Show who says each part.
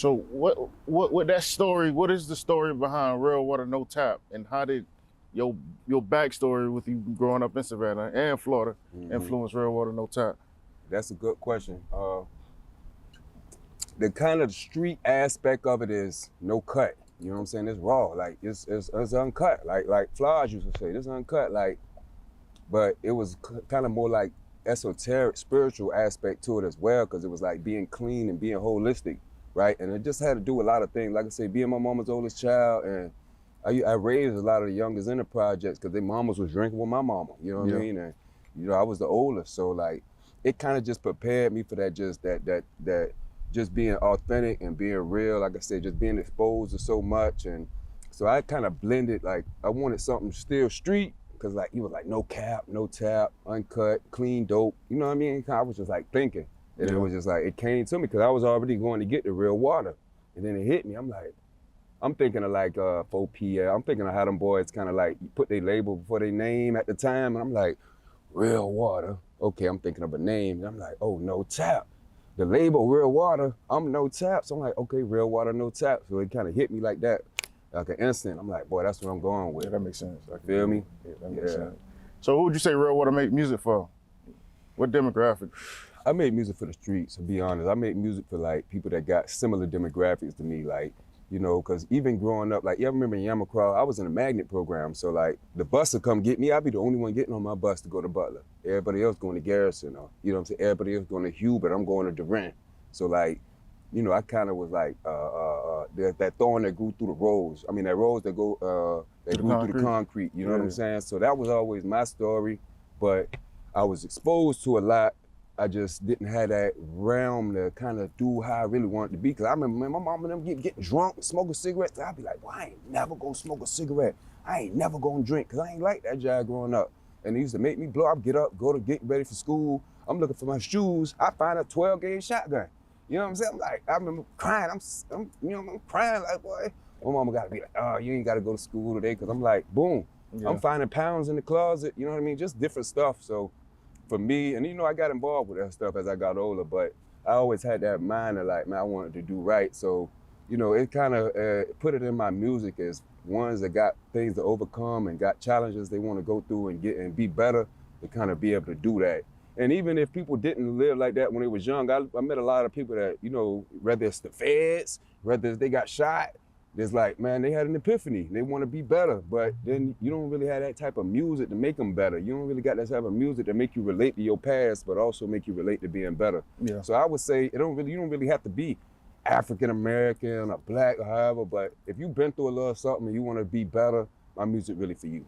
Speaker 1: So what that story? What is the story behind Real Water No Tap, and how did your backstory with you growing up in Savannah and Florida influence Real Water No Tap?
Speaker 2: That's a good question. The kind of street aspect of it is no cut. You know what I'm saying? It's raw, like it's uncut. Like Flaws used to say, it's uncut. Like, but it was kind of more like esoteric, spiritual aspect to it as well, because it was like being clean and being holistic, right? And it just had to do with a lot of things. Like I say, being my mama's oldest child, and I raised a lot of the youngest in the projects because their mamas was drinking with my mama. You know what I mean? And I was the oldest, so like it kind of just prepared me for that. Just that just being authentic and being real. Like I said, just being exposed to so much, and so I kind of blended. Like I wanted something still street, because like he was like no cap, no tap, uncut, clean dope. You know what I mean? I was just like thinking, and it was just like it came to me because I was already going to get the real water, and then it hit me. I'm thinking of like 4PL. I'm thinking of how them boys kind of like put their label before their name at the time, and I'm like, Real Water. Okay, I'm thinking of a name, and I'm like, oh, No Tap. The label Real Water, I'm No Tap. So I'm like, okay, Real Water No Tap. So it kind of hit me like that, like an instant. I'm like, boy, that's what I'm going with.
Speaker 1: Yeah, that makes sense.
Speaker 2: You feel me?
Speaker 1: Yeah, that makes sense. So who would you say Real Water make music for? What demographic?
Speaker 2: I made music for the streets, to be honest. I made music for like people that got similar demographics to me, like, you know, because even growing up, like, I remember in Yamacraw, I was in a magnet program. So like the bus would come get me. I'd be the only one getting on my bus to go to Butler. Everybody else going to Garrison, or, you know what I'm saying? Everybody else going to Hubert, I'm going to Durant. So like, you know, I kind of was like, that thorn that grew through the rose. I mean, that rose that grew through the concrete, you know what I'm saying? So that was always my story, but I was exposed to a lot. I just didn't have that realm to kind of do how I really wanted to be. Cause I remember my mom and them getting drunk and smoking cigarettes. I'd be like, well, I ain't never gonna smoke a cigarette. I ain't never gonna drink, cause I ain't like that jive growing up. And they used to make me blow up, get up, go to get ready for school. I'm looking for my shoes. I find a 12-gauge shotgun. You know what I'm saying? I'm like, I remember crying. I'm crying like, boy. My mama gotta be like, oh, you ain't gotta go to school today. Cause I'm like, boom. I'm finding pounds in the closet. You know what I mean? Just different stuff. So for me, and you know, I got involved with that stuff as I got older, but I always had that mind of like, man, I wanted to do right. So, you know, it kind of put it in my music as ones that got things to overcome and got challenges they want to go through and get and be better, to kind of be able to do that. And even if people didn't live like that when they was young, I met a lot of people that, you know, whether it's the feds, whether they got shot, there's like, man, they had an epiphany. They want to be better, but then you don't really have that type of music to make them better. You don't really got that type of music to make you relate to your past, but also make you relate to being better. Yeah. So I would say you don't really have to be African American or black or however, but if you've been through a little something and you want to be better, my music really for you.